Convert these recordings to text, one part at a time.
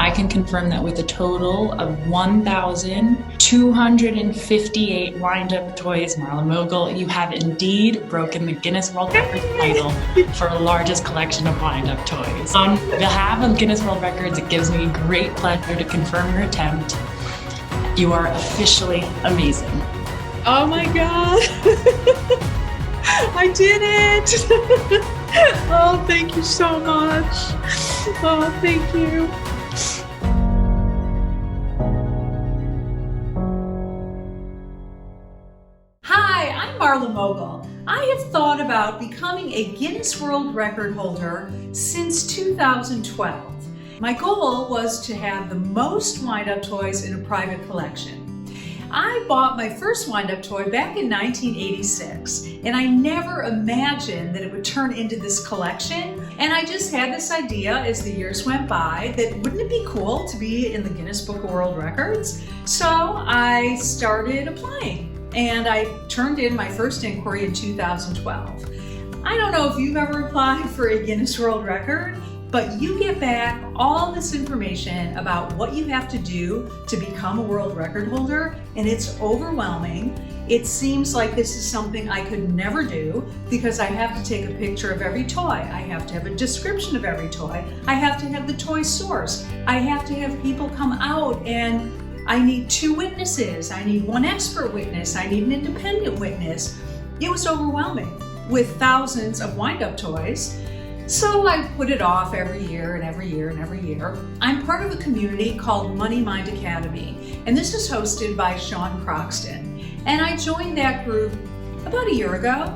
I can confirm that with a total of 1,258 wind-up toys, Marla Mogul, you have indeed broken the Guinness World Records title for the largest collection of wind-up toys. On behalf of Guinness World Records, it gives me great pleasure to confirm your attempt. You are officially amazing. Oh my God! I did it! Oh, thank you so much. Oh, thank you. Hi, I'm Marla Mogul. I have thought about becoming a Guinness World Record holder since 2012. My goal was to have the most wind-up toys in a private collection. I bought my first wind-up toy back in 1986, and I never imagined that it would turn into this collection. And I just had this idea as the years went by that wouldn't it be cool to be in the Guinness Book of World Records? So I started applying, and I turned in my first inquiry in 2012. I don't know if you've ever applied for a Guinness World Record, but you get back all this information about what you have to do to become a world record holder, and it's overwhelming. It seems like this is something I could never do because I have to take a picture of every toy. I have to have a description of every toy. I have to have the toy source. I have to have people come out, and I need 2 witnesses. I need 1 expert witness. I need an independent witness. It was overwhelming with thousands of wind-up toys. So I put it off every year and every year and every year. I'm part of a community called Money Mind Academy, and this is hosted by Sean Croxton. And I joined that group about a year ago.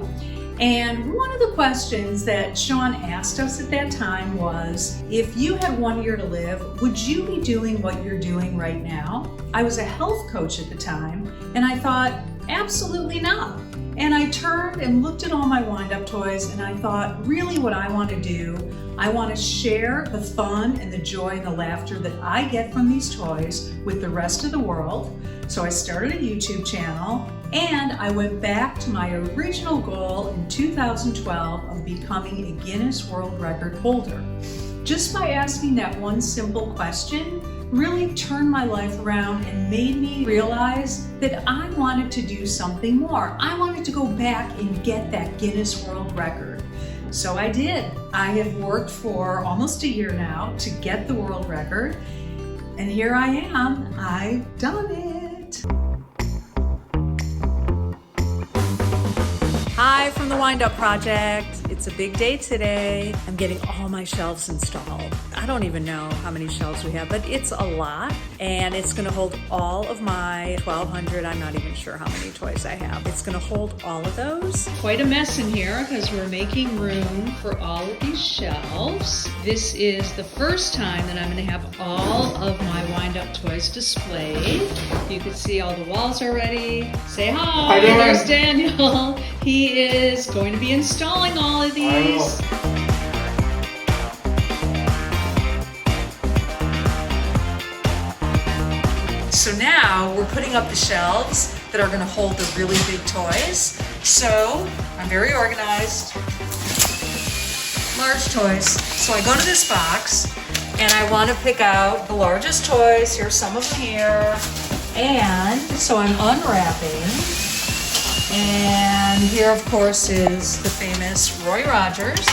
And one of the questions that Sean asked us at that time was, if you had 1 year to live, would you be doing what you're doing right now? I was a health coach at the time, and I thought, absolutely not. And I turned and looked at all my wind-up toys, and I thought, really what I want to do, I want to share the fun and the joy and the laughter that I get from these toys with the rest of the world. So I started a YouTube channel, and I went back to my original goal in 2012 of becoming a Guinness World Record holder. Just by asking that one simple question, really turned my life around and made me realize that I wanted to do something more. I wanted to go back and get that Guinness World Record. So I did. I have worked for almost a year now to get the world record, and here I am. I've done it. Hi from the Wind Up Project. It's a big day today. I'm getting all my shelves installed. I don't even know how many shelves we have, but it's a lot, and it's gonna hold all of my 1,200, I'm not even sure how many toys I have. It's gonna hold all of those. Quite a mess in here because we're making room for all of these shelves. This is the first time that I'm gonna have all of my wind-up toys displayed. You can see all the walls already. Say hi, there's Daniel. He is going to be installing all of these. So now we're putting up the shelves that are going to hold the really big toys. So I'm very organized. Large toys. So I go to this box and I want to pick out the largest toys. Here's some of them here. And so I'm unwrapping. And here, of course, is the famous Roy Rogers.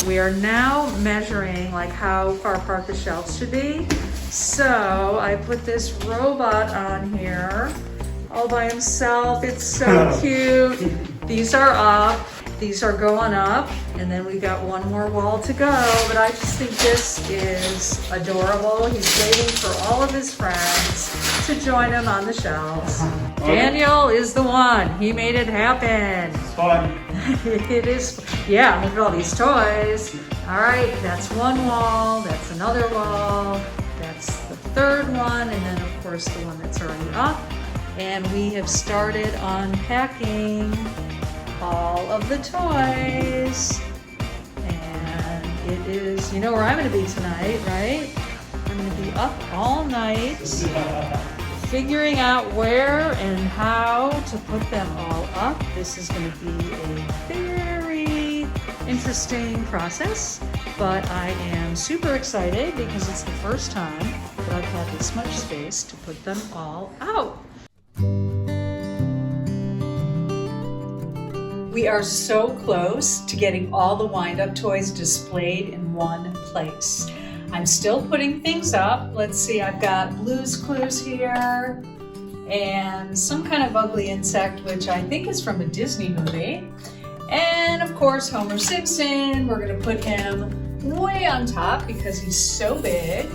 We are now measuring like how far apart the shelves should be. So I put this robot on here all by himself. It's so cute. These are up, these are going up, and then we got one more wall to go, but I just think this is adorable. He's waiting for all of his friends to join him on the shelves. Daniel is the one. He made it happen. It's fun. It is, yeah, look at all these toys. All right, that's one wall, that's another wall, that's the third one, and then of course the one that's already up. And we have started unpacking all of the toys. And it is, you know where I'm gonna be tonight, right? I'm gonna be up all night figuring out where and how to put them all up. This is gonna be a very interesting process. but I am super excited because it's the first time that I've had this much space to put them all out. We are so close to getting all the wind-up toys displayed in one place. I'm still putting things up. Let's see, I've got Blue's Clues here and some kind of ugly insect, which I think is from a Disney movie. And of course, Homer Simpson. We're gonna put him way on top because he's so big.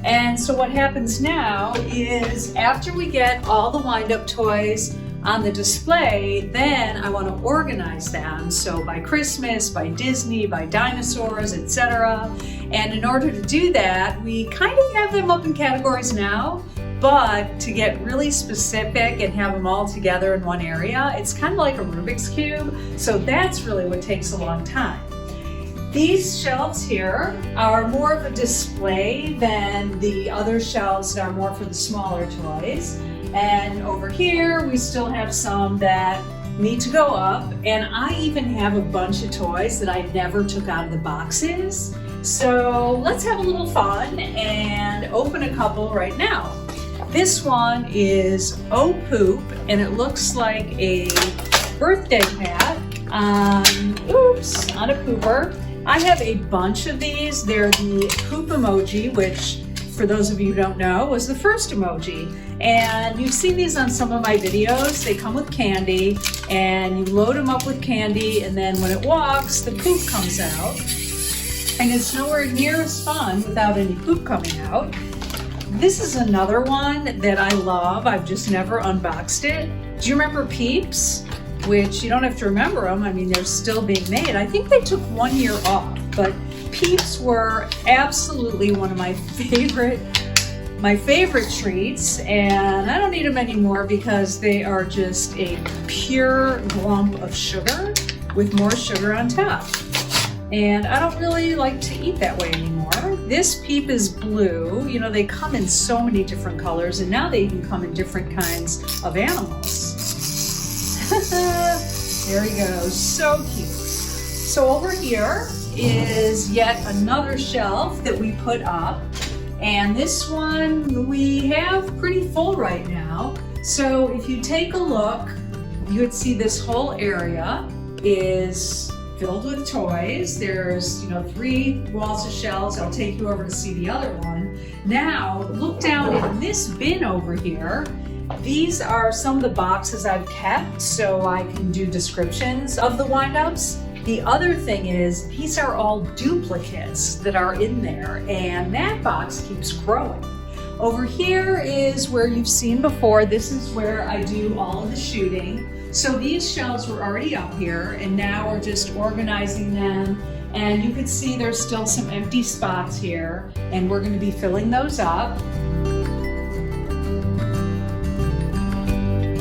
And so what happens now is after we get all the wind-up toys on the display, then I want to organize them. So by Christmas, by Disney, by dinosaurs, etc. And in order to do that, we kind of have them up in categories now, but to get really specific and have them all together in one area, it's kind of like a Rubik's Cube. So that's really what takes a long time. These shelves here are more of a display than the other shelves that are more for the smaller toys. And over here, we still have some that need to go up. And I even have a bunch of toys that I never took out of the boxes. So let's have a little fun and open a couple right now. This one is Oh Poop, and it looks like a birthday hat on a pooper. I have a bunch of these. They're the poop emoji, which for those of you who don't know, was the first emoji. And you've seen these on some of my videos. They come with candy, and you load them up with candy, and then when it walks, the poop comes out. And it's nowhere near as fun without any poop coming out. This is another one that I love. I've just never unboxed it. Do you remember Peeps? Which you don't have to remember them. I mean, they're still being made. I think they took 1 year off, but Peeps were absolutely one of my favorite treats, and I don't eat them anymore because they are just a pure lump of sugar with more sugar on top. And I don't really like to eat that way anymore. This Peep is blue. You know, they come in so many different colors, and now they even come in different kinds of animals. There he goes, so cute. So over here is yet another shelf that we put up, and this one we have pretty full right now. So if you take a look, you would see this whole area is filled with toys. There's 3 walls of shelves. I'll take you over to see the other one. Now look down in this bin over here. These are some of the boxes I've kept so I can do descriptions of the wind-ups. The other thing is these are all duplicates that are in there, and that box keeps growing. Over here is where you've seen before. This is where I do all of the shooting. So these shelves were already up here, and now we're just organizing them. And you can see there's still some empty spots here, and we're going to be filling those up.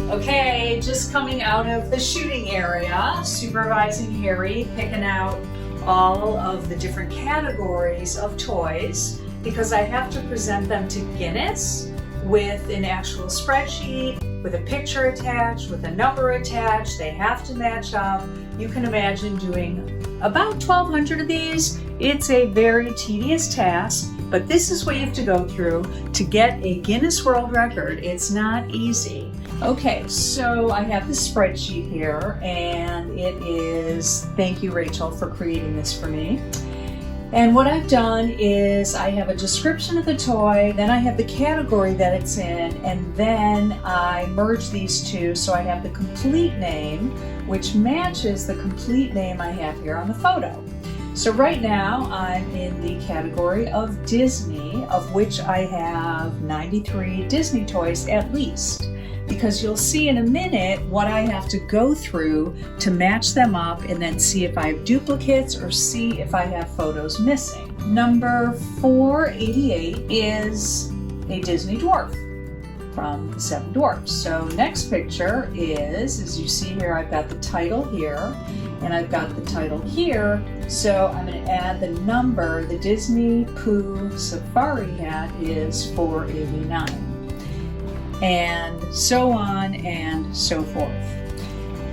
Okay, just coming out of the shooting area, supervising Harry, picking out all of the different categories of toys because I have to present them to Guinness with an actual spreadsheet, with a picture attached, with a number attached. They have to match up. You can imagine doing about 1,200 of these. It's a very tedious task, but this is what you have to go through to get a Guinness World Record. It's not easy. Okay, so I have the spreadsheet here, and it is, thank you Rachel for creating this for me. And what I've done is I have a description of the toy, then I have the category that it's in, and then I merge these two so I have the complete name, which matches the complete name I have here on the photo. So right now I'm in the category of Disney, of which I have 93 Disney toys at least, because you'll see in a minute what I have to go through to match them up and then see if I have duplicates or see if I have photos missing. Number 488 is a Disney dwarf from the 7 Dwarfs. So next picture is, as you see here, I've got the title here and I've got the title here. So I'm going to add the number. The Disney Pooh Safari hat is 489. And so on and so forth.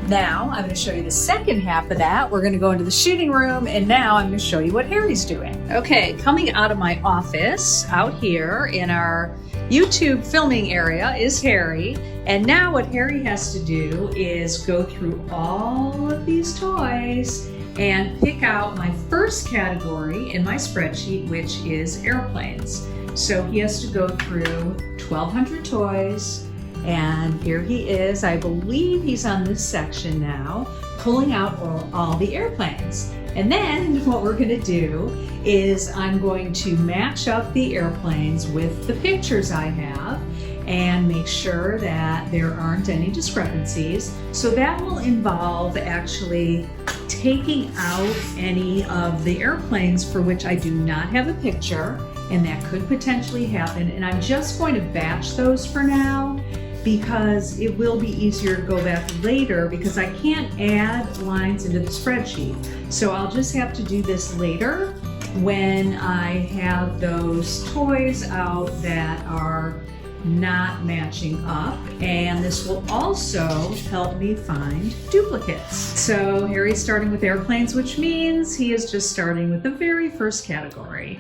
Now I'm going to show you the second half of that. We're going to go into the shooting room, and now I'm going to show you what Harry's doing. Okay, coming out of my office out here in our YouTube filming area is Harry. And now what Harry has to do is go through all of these toys and pick out my first category in my spreadsheet, which is airplanes. So he has to go through 1,200 toys. And here he is. I believe he's on this section now, pulling out all the airplanes. And then what we're going to do is I'm going to match up the airplanes with the pictures I have and make sure that there aren't any discrepancies. So that will involve actually taking out any of the airplanes for which I do not have a picture, and that could potentially happen. And I'm just going to batch those for now, because it will be easier to go back later because I can't add lines into the spreadsheet. So I'll just have to do this later when I have those toys out that are not matching up, and this will also help me find duplicates. So Harry's starting with airplanes, which means he is just starting with the very first category.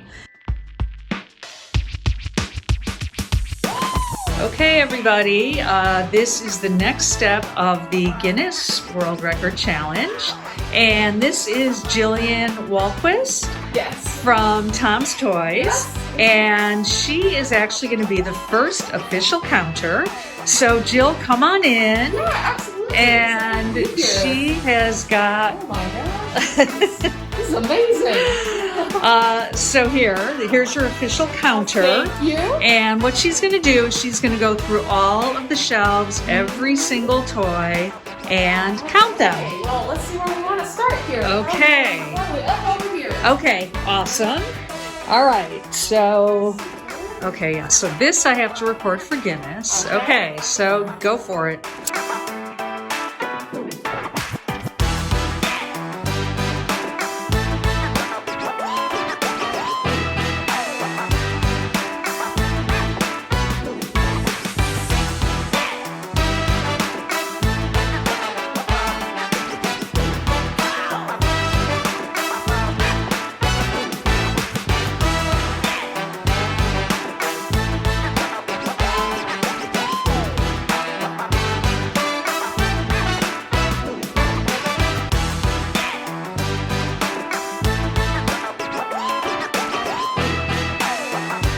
Okay, everybody, this is the next step of the Guinness World Record Challenge. And this is Jillian Walquist from Tom's Toys. Yes. And she is actually going to be the first official counter. So Jill, come on in. Yeah, absolutely. And she has got... Oh my gosh. This is amazing. So here's your official counter. Thank you. And what she's going to do is she's going to go through all of the shelves, every single toy, and count them. Okay, well, let's see where we want to start here. Okay. Probably up over here. Okay, awesome. All right, so, okay, yeah, so this I have to record for Guinness. Okay, so go for it.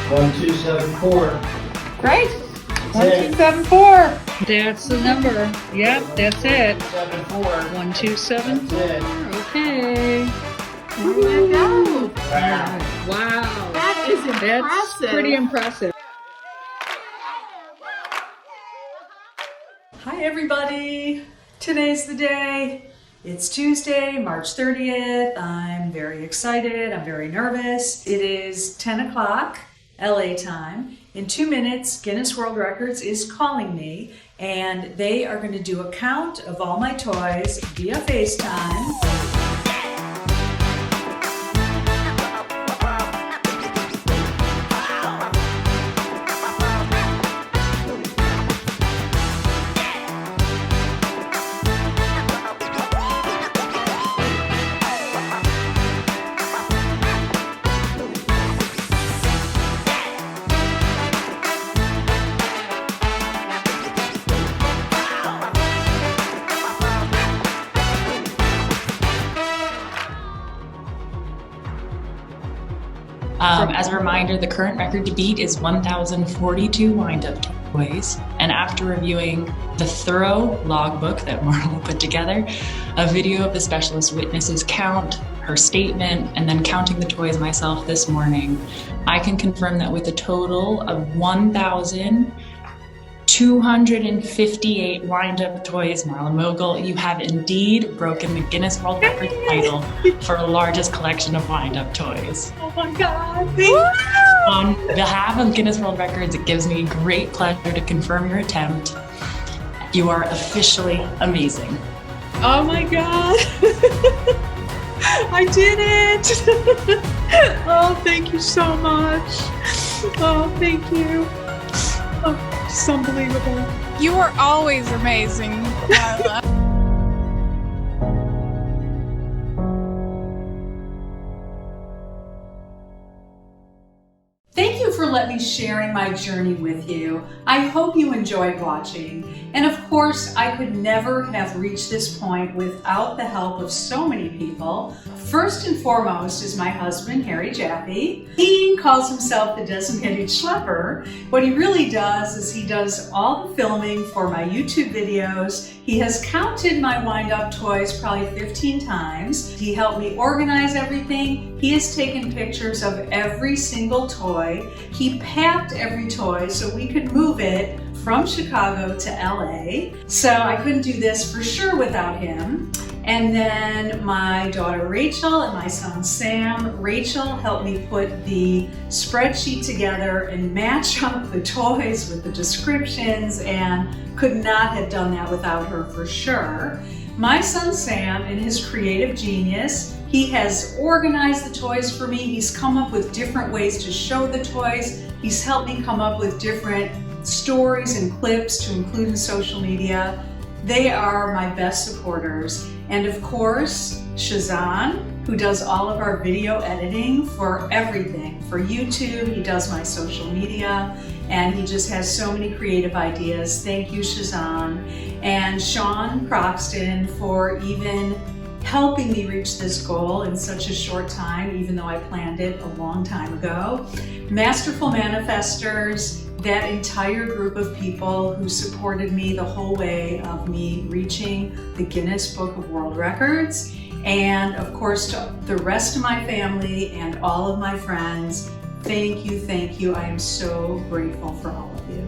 One, 2, 7, 4. Great. That's 1274. That's the number. Yep, that's it. 7, 4. 1, 2, 7, That's 4. it. Okay. There you go. Wow. Wow. That is impressive. That's pretty impressive. Hi, everybody. Today's the day. It's Tuesday, March 30th. I'm very excited. I'm very nervous. It is 10 o'clock LA time. In 2 minutes, Guinness World Records is calling me, and they are going to do a count of all my toys via FaceTime. As a reminder, the current record to beat is 1,042 wind-up toys. And after reviewing the thorough logbook that Marla put together, a video of the specialist witness's count, her statement, and then counting the toys myself this morning, I can confirm that with a total of 1,258 wind-up toys, Marla Mogul, you have indeed broken the Guinness World Record title for the largest collection of wind-up toys. Oh my God. On behalf of Guinness World Records, it gives me great pleasure to confirm your attempt. You are officially amazing. Oh my God. I did it. Oh, thank you so much. Oh, thank you. Oh, it's unbelievable. You are always amazing, Marla. me sharing my journey with you. I hope you enjoyed watching. And of course, I could never have reached this point without the help of so many people. First and foremost is my husband, Harry Jaffe. He calls himself the Designated Schlepper. What he really does is he does all the filming for my YouTube videos. He has counted my wind-up toys probably 15 times. He helped me organize everything. He has taken pictures of every single toy. He packed every toy so we could move it from Chicago to LA. So I couldn't do this for sure without him. And then my daughter Rachel and my son Sam. Rachel helped me put the spreadsheet together and match up the toys with the descriptions, and could not have done that without her for sure. My son Sam, in his creative genius, he has organized the toys for me. He's come up with different ways to show the toys. He's helped me come up with different stories and clips to include in social media. They are my best supporters. And of course, Shazan, who does all of our video editing for everything. For YouTube, he does my social media, and he just has so many creative ideas. Thank you, Shazan. And Sean Croxton for even helping me reach this goal in such a short time, even though I planned it a long time ago. Masterful Manifestors, that entire group of people who supported me the whole way of me reaching the Guinness Book of World Records. And of course, to the rest of my family and all of my friends, thank you, thank you. I am so grateful for all of you.